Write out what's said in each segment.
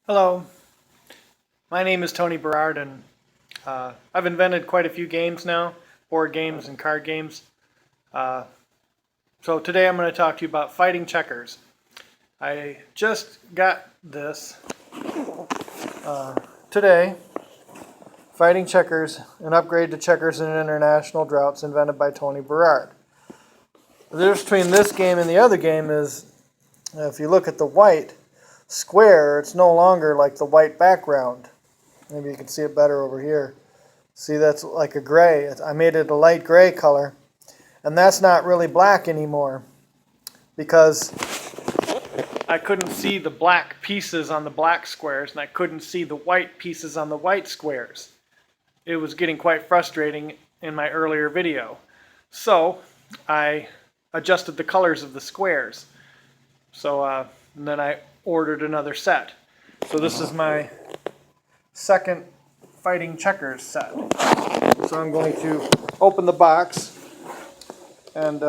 Hello, my name is Tony Berard, and I've invented quite a few games now, board games and card games. Uh, so today I'm going to talk to you about fighting checkers. I just got this today. Fighting checkers, an upgrade to checkers in international draughts invented by Tony Berard. The difference between this game and the other game is if you look at the white square, it's no longer like the white background. Maybe you can see it better over here. See, that's like a gray. I made it a light gray color. And that's not really black anymore because I couldn't see the black pieces on the black squares and I couldn't see the white pieces on the white squares. It was getting quite frustrating in my earlier video. So I adjusted the colors of the squares. So and then I ordered another set. So this is my second fighting checkers set. So I'm going to open the box and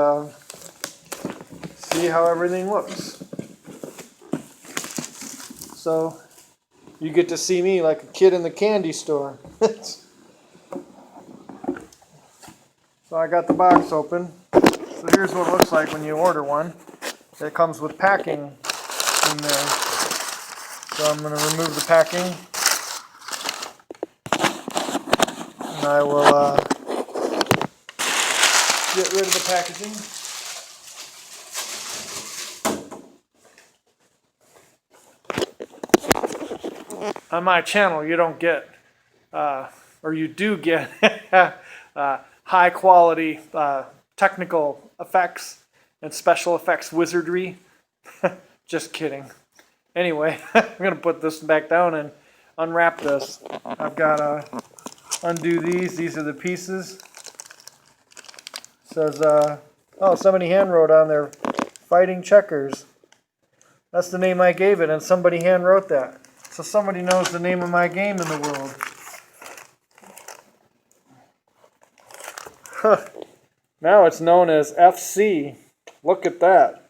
see how everything looks. So you get to see me like a kid in the candy store. So I got the box open. So here's what it looks like when you order one. It comes with packing in there. So I'm going to remove the packing. And I will get rid of the packaging. On my channel, you don't get, or you do get high quality technical effects and special effects wizardry. Just kidding. Anyway, I'm going to put this back down and unwrap this. I've got to undo these. These are the pieces. It says, oh, somebody hand wrote on there, Fighting Checkers. That's the name I gave it, and somebody hand wrote that. So somebody knows the name of my game in the world. Now it's known as FC. Look at that.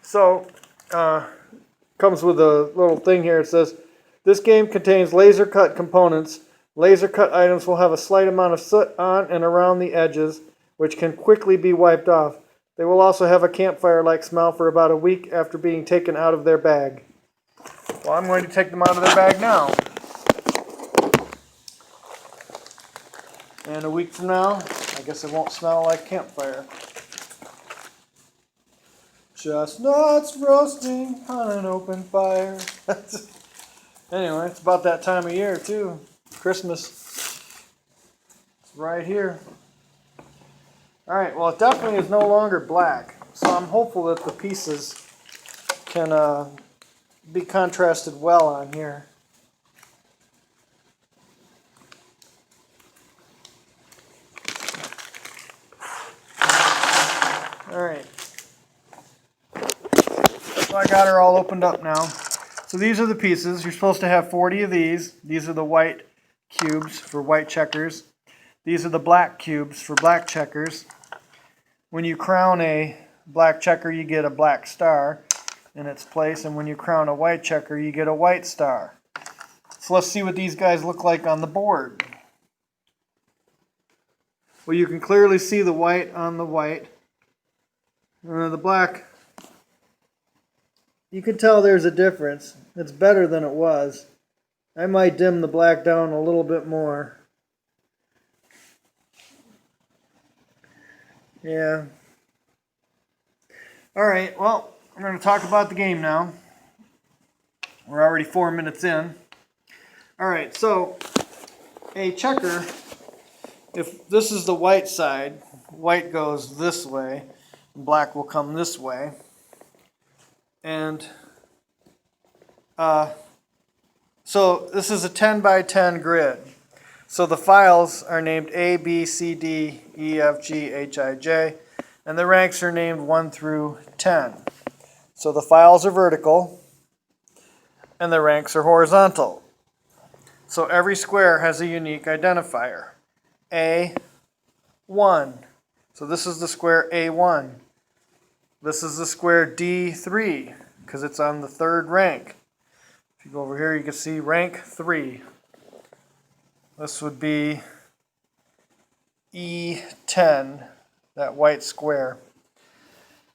So, comes with a little thing here. It says, this game contains laser cut components. Laser cut items will have a slight amount of soot on and around the edges, which can quickly be wiped off. They will also have a campfire-like smell for about a week after being taken out of their bag. Well, I'm going to take them out of their bag now. And a week from now, I guess it won't smell like campfire. Chestnuts roasting on an open fire. Anyway, it's about that time of year, too. Christmas. It's right here. Alright, well, it definitely is no longer black. So I'm hopeful that the pieces can be contrasted well on here. Alright. So I got her all opened up now. So these are the pieces. You're supposed to have 40 of these. These are the white cubes for white checkers. These are the black cubes for black checkers. When you crown a black checker, you get a black star in its place. And when you crown a white checker, you get a white star. So let's see what these guys look like on the board. Well, you can clearly see the white on the white. The black, you can tell there's a difference. It's better than it was. I might dim the black down a little bit more. Yeah. Alright, well, we're going to talk about the game now. We're already 4 minutes in. Alright, so a checker, if this is the white side, white goes this way, black will come this way. And so this is a 10 by 10 grid. So the files are named A, B, C, D, E, F, G, H, I, J, and the ranks are named 1 through 10. So the files are vertical, and the ranks are horizontal. So every square has a unique identifier. A1. So this is the square A1. This is the square D3, because it's on the third rank. If you go over here, you can see rank 3. This would be E10, that white square.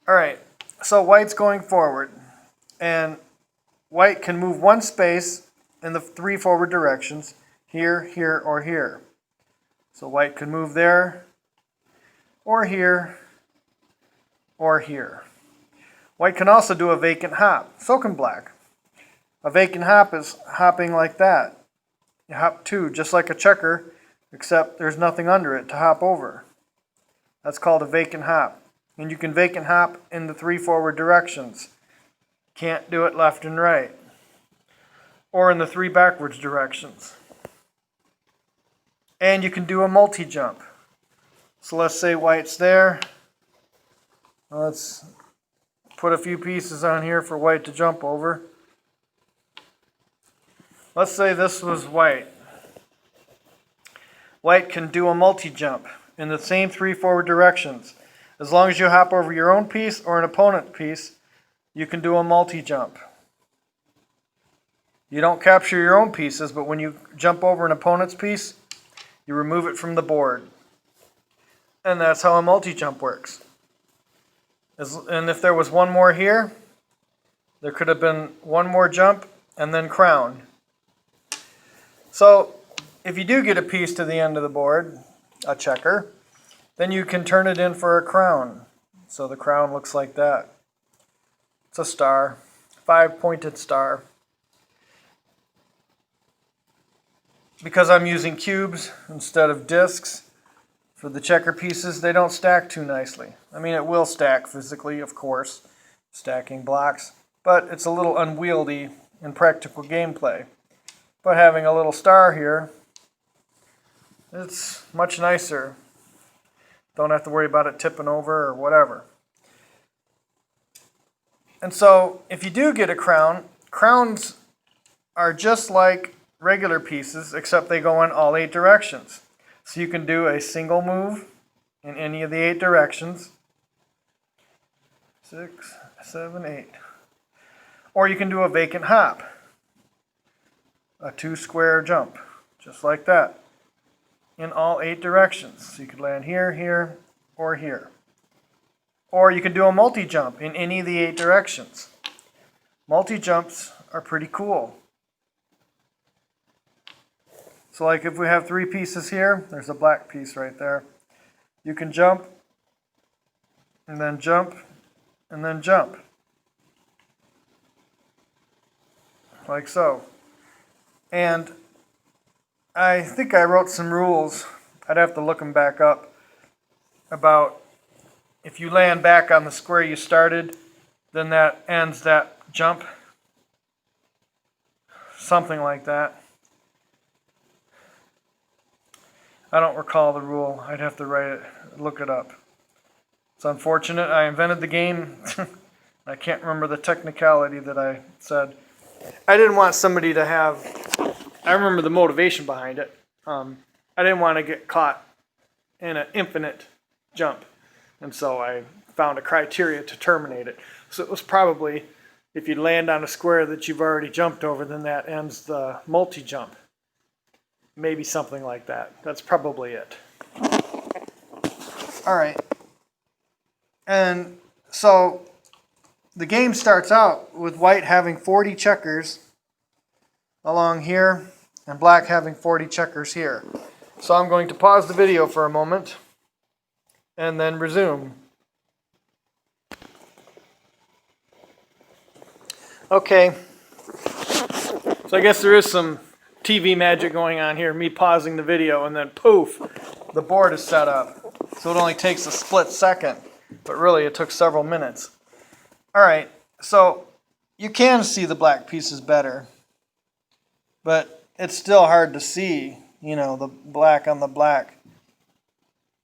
Alright, so white's going forward. And white can move one space in the 3 forward directions, here, here, or here. So white can move there, or here, or here. White can also do a vacant hop. So can black. A vacant hop is hopping like that. You hop 2, just like a checker, except there's nothing under it to hop over. That's called a vacant hop. And you can vacant hop in the 3 forward directions. Can't do it left and right. Or in the 3 backwards directions. And you can do a multi-jump. So let's say white's there. Let's put a few pieces on here for white to jump over. Let's say this was white. White can do a multi-jump in the same 3 forward directions. As long as you hop over your own piece or an opponent piece, you can do a multi-jump. You don't capture your own pieces, but when you jump over an opponent's piece, you remove it from the board. And that's how a multi-jump works. And if there was one more here, there could have been one more jump and then crown. So if you do get a piece to the end of the board, a checker, then you can turn it in for a crown. So the crown looks like that. It's a star, 5-pointed star. Because I'm using cubes instead of discs for the checker pieces, they don't stack too nicely. I mean, it will stack physically, of course, stacking blocks, but it's a little unwieldy in practical gameplay. But having a little star here, it's much nicer. Don't have to worry about it tipping over or whatever. And so, if you do get a crown, crowns are just like regular pieces, except they go in all 8 directions. So you can do a single move in any of the 8 directions. 6, 7, 8. Or you can do a vacant hop. A 2-square jump, just like that, in all 8 directions. So you could land here, here, or here. Or you can do a multi-jump in any of the 8 directions. Multi-jumps are pretty cool. So like if we have 3 pieces here, there's a black piece right there. You can jump, and then jump, and then jump. Like so. And I think I wrote some rules, I'd have to look them back up, about if you land back on the square you started, then that ends that jump. Something like that. I don't recall the rule. I'd have to write it, look it up. It's unfortunate. I invented the game. I can't remember the technicality that I said. I didn't want somebody to have... I remember the motivation behind it. I didn't want to get caught in an infinite jump. And so I found a criteria to terminate it. So it was probably, if you land on a square that you've already jumped over, then that ends the multi-jump. Maybe something like that. That's probably it. Alright. And so the game starts out with white having 40 checkers along here and black having 40 checkers here. So I'm going to pause the video for a moment and then resume. Okay. So I guess there is some TV magic going on here, me pausing the video, and then poof, the board is set up. So it only takes a split second, but really it took several minutes. Alright, so you can see the black pieces better, but it's still hard to see, you know, the black on the black.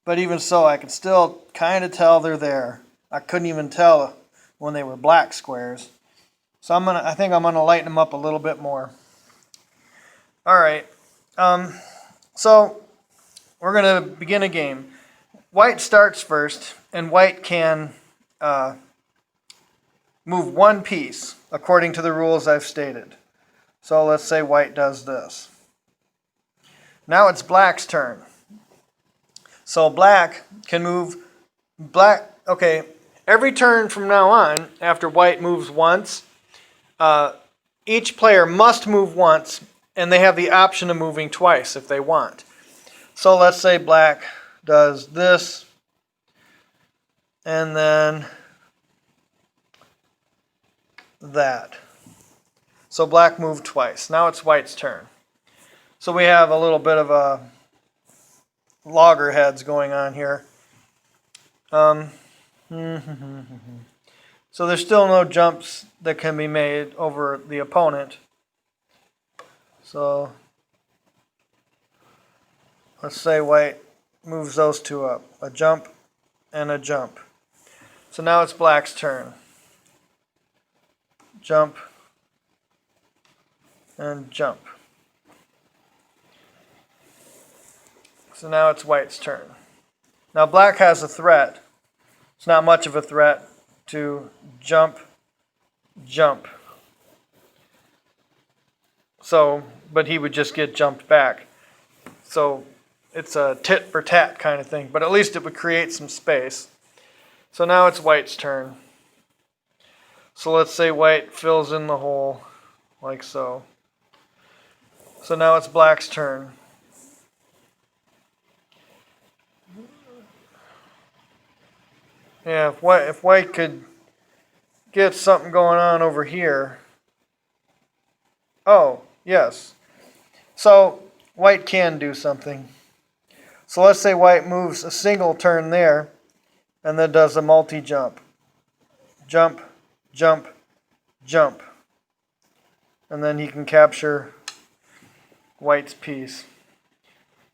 But even so, I can still kind of tell they're there. I couldn't even tell when they were black squares. So I think I'm gonna lighten them up a little bit more. Alright, so we're going to begin a game. White starts first, and white can move one piece according to the rules I've stated. So let's say white does this. Now it's black's turn. So black can move, okay, every turn from now on, after white moves once, each player must move once, and they have the option of moving twice if they want. So let's say black does this, and then that. So black moved twice. Now it's white's turn. So we have a little bit of a loggerheads going on here. So there's still no jumps that can be made over the opponent. So let's say white moves those two up. A jump and a jump. So now it's black's turn. Jump and jump. So now it's white's turn. Now black has a threat. It's not much of a threat to jump, jump. So, but he would just get jumped back. So it's a tit for tat kind of thing, but at least it would create some space. So now it's white's turn. So let's say white fills in the hole like so. So now it's black's turn. Yeah, if white could get something going on over here. Oh, yes. So white can do something. So let's say white moves a single turn there and then does a multi-jump. Jump, jump, jump. And then he can capture white's piece.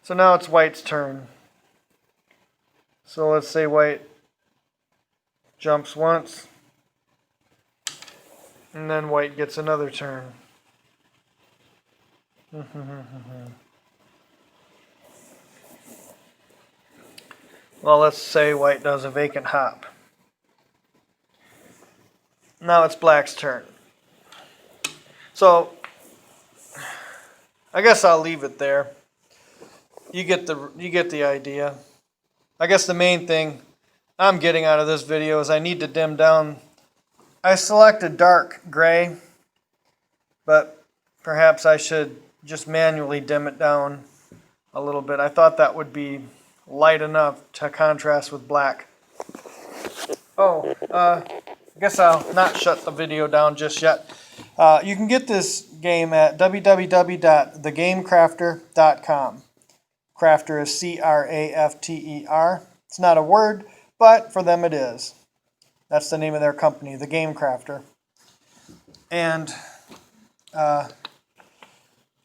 So now it's white's turn. So let's say white jumps once, and then white gets another turn. Well, let's say white does a vacant hop. Now it's black's turn. So I guess I'll leave it there. You get the idea. I guess the main thing I'm getting out of this video is I need to dim down. I selected dark gray, but perhaps I should just manually dim it down a little bit. I thought that would be light enough to contrast with black. Oh, I guess I'll not shut the video down just yet. You can get this game at www.thegamecrafter.com. Crafter is C-R-A-F-T-E-R. It's not a word, but for them it is. That's the name of their company, The Game Crafter. And I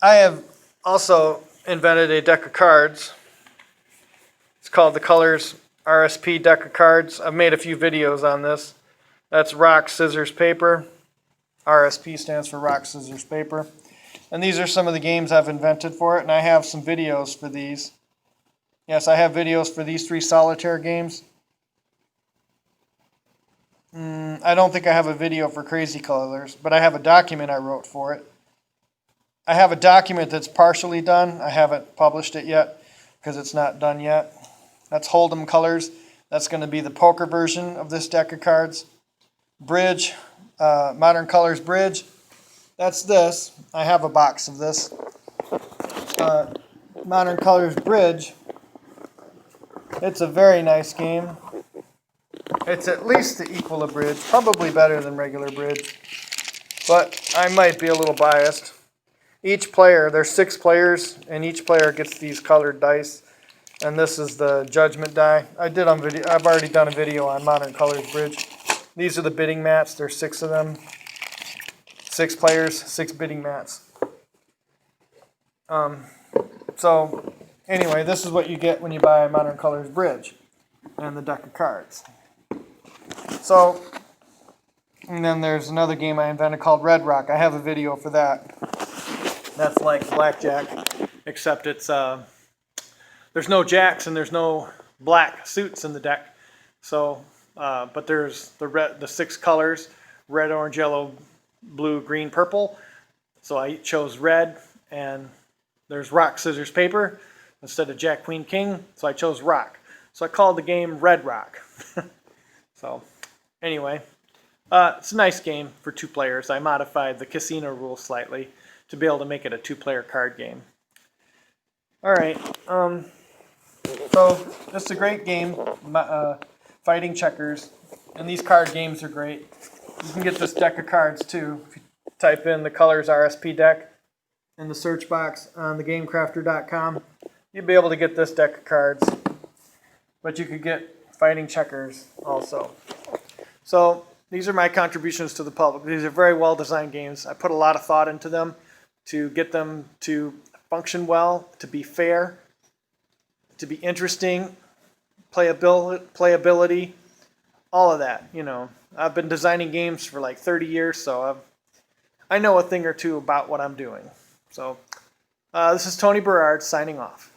have also invented a deck of cards. It's called the Colors RSP deck of cards. I've made a few videos on this. That's rock, scissors, paper. RSP stands for rock, scissors, paper. And these are some of the games I've invented for it, and I have some videos for these. Yes, I have videos for these 3 solitaire games. I don't think I have a video for Crazy Colors, but I have a document I wrote for it. I have a document that's partially done. I haven't published it yet because it's not done yet. That's Hold'em Colors. That's going to be the poker version of this deck of cards. Bridge, Modern Colors Bridge. That's this. I have a box of this. Modern Colors Bridge. It's a very nice game. It's at least the equal of bridge, probably better than regular bridge, but I might be a little biased. Each player, there's 6 players, and each player gets these colored dice, and this is the judgment die. I've already done a video on Modern Colors Bridge. These are the bidding mats. There's 6 of them. 6 players, 6 bidding mats. So anyway, this is what you get when you buy Modern Colors Bridge and the deck of cards. So, and then there's another game I invented called Red Rock. I have a video for that. That's like blackjack, except it's there's no jacks and there's no black suits in the deck. So, but there's the 6 colors: red, orange, yellow, blue, green, purple. So I chose red, and there's rock, scissors, paper instead of jack, queen, king. So I chose rock. So I called the game Red Rock. So anyway, it's a nice game for 2 players. I modified the casino rules slightly to be able to make it a 2-player card game. All right. So it's a great game, fighting checkers, and these card games are great. You can get this deck of cards too. If you type in the Colors RSP deck in the search box on thegamecrafter.com, you'll be able to get this deck of cards, but you could get fighting checkers also. So these are my contributions to the public. These are very well designed games. I put a lot of thought into them to get them to function well, to be fair, to be interesting, playability, all of that. You know, I've been designing games for like 30 years, so I know a thing or two about what I'm doing. So this is Tony Berard signing off.